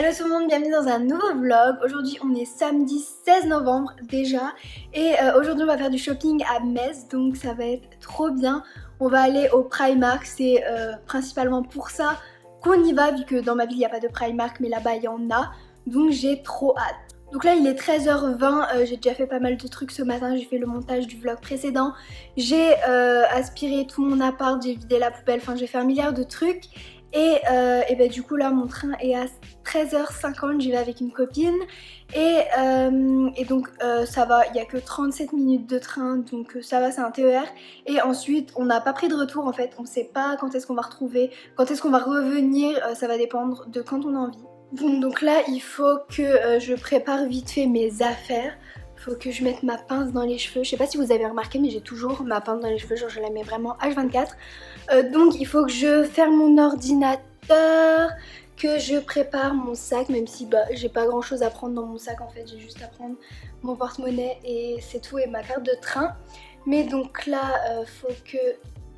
Hello tout le monde, bienvenue dans un nouveau vlog. Aujourd'hui on est samedi 16 novembre déjà et aujourd'hui on va faire du shopping à Metz, donc ça va être trop bien. On va aller au Primark, c'est principalement pour ça qu'on y va vu que dans ma ville il n'y a pas de Primark mais là-bas il y en a, donc j'ai trop hâte. Donc là il est 13h20, j'ai déjà fait pas mal de trucs ce matin, j'ai fait le montage du vlog précédent, j'ai aspiré tout mon appart, j'ai vidé la poubelle, enfin j'ai fait un milliard de trucs. Et bah, du coup là mon train est à 13h50, j'y vais avec une copine et donc ça va, il n'y a que 37 minutes de train donc ça va, c'est un TER. Et ensuite on n'a pas pris de retour en fait, on sait pas quand est-ce qu'on va retrouver, quand est-ce qu'on va revenir, ça va dépendre de quand on a envie. Donc là il faut que je prépare vite fait mes affaires. Faut que je mette ma pince dans les cheveux. Je sais pas si vous avez remarqué mais j'ai toujours ma pince dans les cheveux, genre je la mets vraiment H24. Donc il faut que je ferme mon ordinateur, que je prépare mon sac, même si j'ai pas grand chose à prendre dans mon sac en fait, j'ai juste à prendre mon porte-monnaie et c'est tout, et ma carte de train. Mais donc là faut que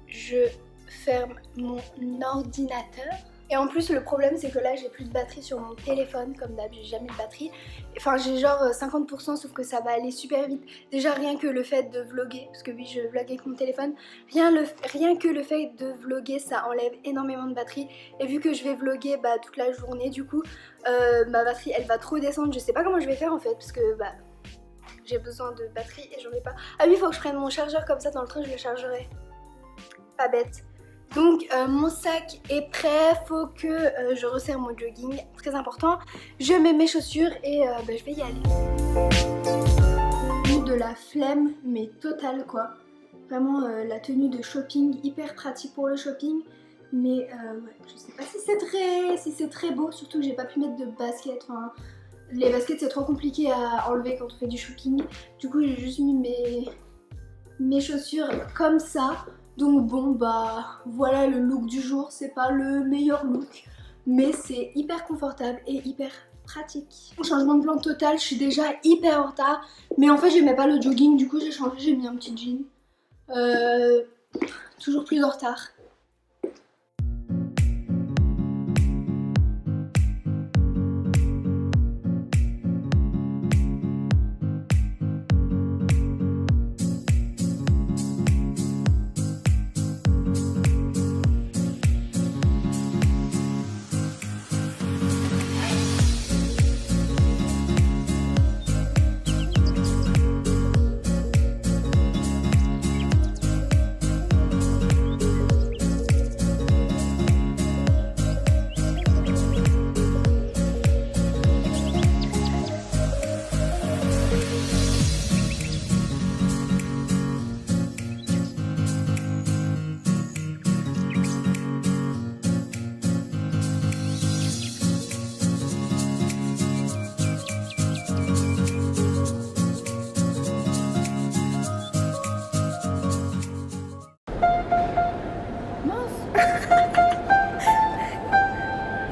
je ferme mon ordinateur. Et en plus le problème c'est que là j'ai plus de batterie sur mon téléphone, comme d'hab j'ai jamais de batterie. Enfin j'ai genre 50% sauf que ça va aller super vite. Déjà rien que le fait de vlogger, parce que oui je vlog avec mon téléphone, rien que le fait de vlogger ça enlève énormément de batterie. Et vu que je vais vlogger toute la journée du coup ma batterie elle va trop descendre. Je sais pas comment je vais faire en fait parce que j'ai besoin de batterie et j'en ai pas. Ah oui, il faut que je prenne mon chargeur, comme ça dans le train je le chargerai. Pas bête. Donc mon sac est prêt, faut que je resserre mon jogging, très important. Je mets mes chaussures et je vais y aller. De la flemme mais totale quoi. Vraiment la tenue de shopping hyper pratique pour le shopping. Mais je sais pas si c'est très beau, surtout que j'ai pas pu mettre de baskets. Enfin, les baskets c'est trop compliqué à enlever quand on fait du shopping. Du coup j'ai juste mis mes chaussures comme ça. Donc bon voilà le look du jour, c'est pas le meilleur look mais c'est hyper confortable et hyper pratique. Changement de plan total, je suis déjà hyper en retard mais en fait j'aimais pas le jogging, du coup j'ai changé, j'ai mis un petit jean. Toujours plus en retard.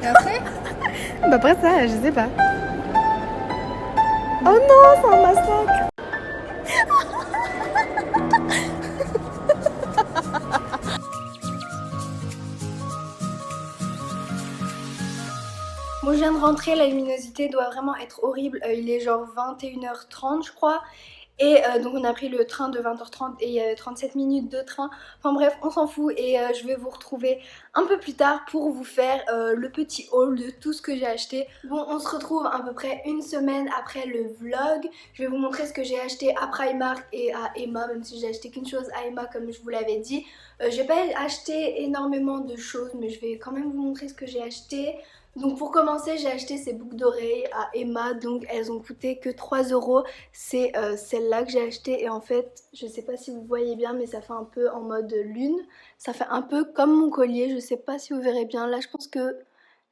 Et après Après ça, je sais pas. Oh non, c'est un massacre. Bon, je viens de rentrer, la luminosité doit vraiment être horrible. Il est genre 21h30 je crois. Et donc on a pris le train de 20h30 et il y avait 37 minutes de train. Enfin bref, on s'en fout et je vais vous retrouver un peu plus tard pour vous faire le petit haul de tout ce que j'ai acheté. Bon, on se retrouve à peu près une semaine après le vlog. Je vais vous montrer ce que j'ai acheté à Primark et à Emma, même si j'ai acheté qu'une chose à Emma comme je vous l'avais dit. J'ai pas acheté énormément de choses mais je vais quand même vous montrer ce que j'ai acheté. Donc pour commencer j'ai acheté ces boucles d'oreilles à Emma, donc elles ont coûté que 3 €. C'est celle-là que j'ai acheté et en fait je sais pas si vous voyez bien mais ça fait un peu en mode lune. Ça fait un peu comme mon collier, je sais pas si vous verrez bien, là je pense que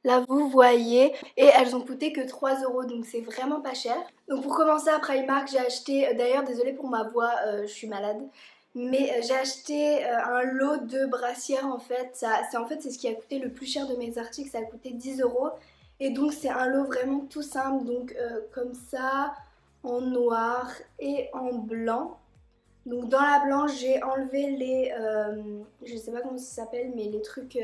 là vous voyez. Et elles ont coûté que 3 € donc c'est vraiment pas cher. Donc pour commencer à Primark j'ai acheté, d'ailleurs désolée pour ma voix, je suis malade. Mais j'ai acheté un lot de brassières en fait. C'est ce qui a coûté le plus cher de mes articles, ça a coûté 10 €. Et donc c'est un lot vraiment tout simple, donc comme ça, en noir et en blanc. Donc dans la blanche j'ai enlevé les, je sais pas comment ça s'appelle, mais les trucs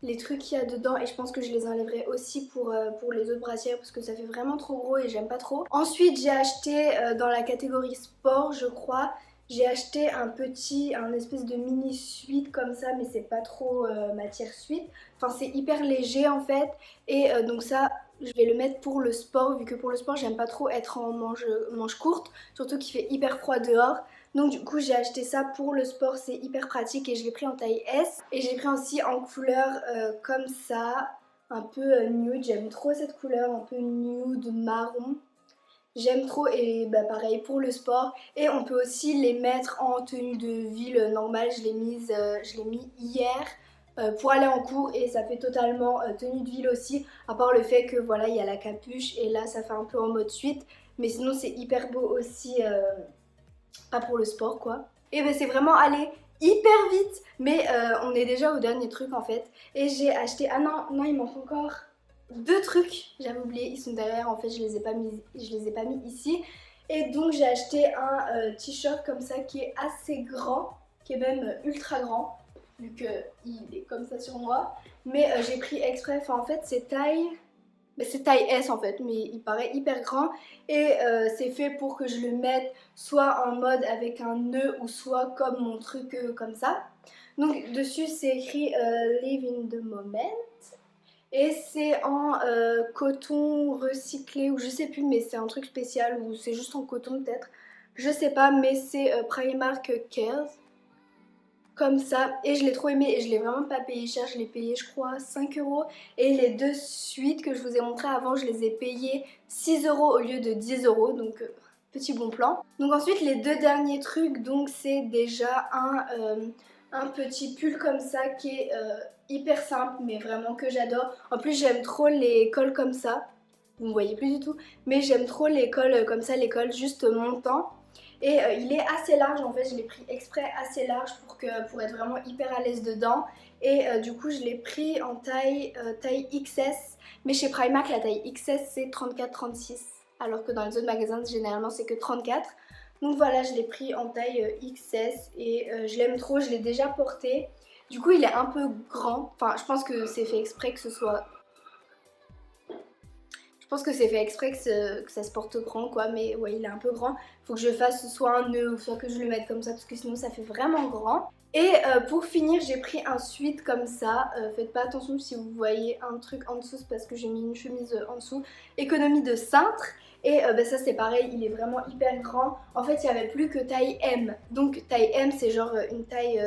les trucs qu'il y a dedans et je pense que je les enlèverai aussi pour les autres brassières parce que ça fait vraiment trop gros et j'aime pas trop. Ensuite j'ai acheté dans la catégorie sport je crois, j'ai acheté un espèce de mini sweat comme ça mais c'est pas trop matière sweat. Enfin c'est hyper léger en fait et donc ça je vais le mettre pour le sport vu que pour le sport j'aime pas trop être en manche courte, surtout qu'il fait hyper froid dehors. Donc du coup j'ai acheté ça pour le sport, c'est hyper pratique et je l'ai pris en taille S. Et j'ai pris aussi en couleur comme ça, un peu nude, j'aime trop cette couleur, un peu nude, marron. J'aime trop et bah pareil pour le sport. Et on peut aussi les mettre en tenue de ville normale, je l'ai mis hier. Pour aller en cours et ça fait totalement tenue de ville aussi, à part le fait que voilà il y a la capuche et là ça fait un peu en mode suite, mais sinon c'est hyper beau aussi, pas pour le sport quoi. Et ben c'est vraiment allé hyper vite, mais on est déjà au dernier truc en fait. Et j'ai acheté, ah non il manque encore 2 trucs, j'avais oublié, ils sont derrière en fait, je les ai pas mis ici. Et donc j'ai acheté un t-shirt comme ça qui est assez grand, qui est même ultra grand vu qu'il est comme ça sur moi, mais j'ai pris exprès, enfin en fait c'est taille S en fait, mais il paraît hyper grand et c'est fait pour que je le mette soit en mode avec un nœud ou soit comme mon truc comme ça. Donc dessus c'est écrit Live in the moment et c'est en coton recyclé ou je sais plus mais c'est un truc spécial ou c'est juste en coton peut-être, je sais pas, mais c'est Primark Cares. Comme ça et je l'ai trop aimé et je l'ai vraiment pas payé cher, je l'ai payé je crois 5 € et les 2 suites que je vous ai montré avant je les ai payées 6 € au lieu de 10 € donc petit bon plan. Donc ensuite les 2 derniers trucs donc c'est déjà un petit pull comme ça qui est hyper simple mais vraiment que j'adore. En plus j'aime trop les cols comme ça, vous me voyez plus du tout mais j'aime trop les cols comme ça, les cols juste montants. Et il est assez large en fait, je l'ai pris exprès assez large pour être vraiment hyper à l'aise dedans. Et du coup je l'ai pris en taille XS, mais chez Primark la taille XS c'est 34-36, alors que dans les autres magasins généralement c'est que 34. Donc voilà, je l'ai pris en taille XS et je l'aime trop, je l'ai déjà porté. Du coup il est un peu grand, enfin je pense que c'est fait exprès que ce soit... Je pense que c'est fait exprès que ça se porte grand quoi, mais ouais il est un peu grand. Faut que je fasse soit un nœud ou soit que je le mette comme ça parce que sinon ça fait vraiment grand. Et pour finir j'ai pris un sweat comme ça, faites pas attention si vous voyez un truc en dessous, c'est parce que j'ai mis une chemise en dessous. Économie de cintre. Et bah ça c'est pareil, il est vraiment hyper grand. En fait il n'y avait plus que taille M. Donc taille M c'est genre une taille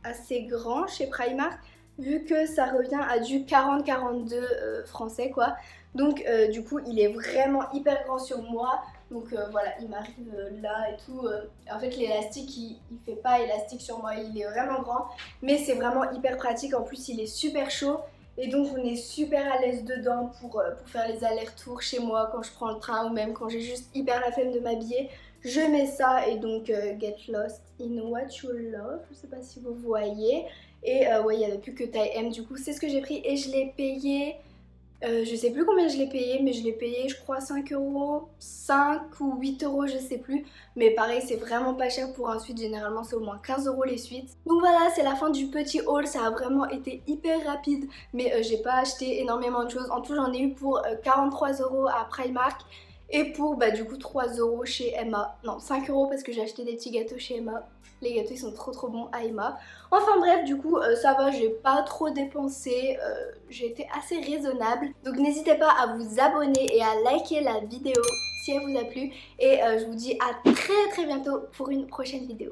assez grande chez Primark, vu que ça revient à du 40-42 français quoi. Donc du coup il est vraiment hyper grand sur moi. Donc voilà, il m'arrive là et tout. En fait l'élastique il fait pas élastique sur moi, il est vraiment grand. Mais c'est vraiment hyper pratique, en plus il est super chaud. Et donc on est super à l'aise dedans pour faire les allers-retours chez moi quand je prends le train ou même quand j'ai juste hyper la flemme de m'habiller. Je mets ça et donc get lost in what you love, je sais pas si vous voyez. Et ouais il n'y avait plus que taille M, du coup c'est ce que j'ai pris et je l'ai payé... je sais plus combien je l'ai payé, mais je l'ai payé je crois 5 €, 5 ou 8 € je sais plus. Mais pareil c'est vraiment pas cher pour un sweat, généralement c'est au moins 15 € les suites. Donc voilà, c'est la fin du petit haul, ça a vraiment été hyper rapide. Mais j'ai pas acheté énormément de choses, en tout j'en ai eu pour 43 € à Primark. Et pour bah du coup 3 € chez Emma, non 5 € parce que j'ai acheté des petits gâteaux chez Emma. Les gâteaux ils sont trop bons à Emma. Enfin bref, du coup ça va, j'ai pas trop dépensé, j'ai été assez raisonnable. Donc n'hésitez pas à vous abonner et à liker la vidéo si elle vous a plu. Et je vous dis à très bientôt pour une prochaine vidéo.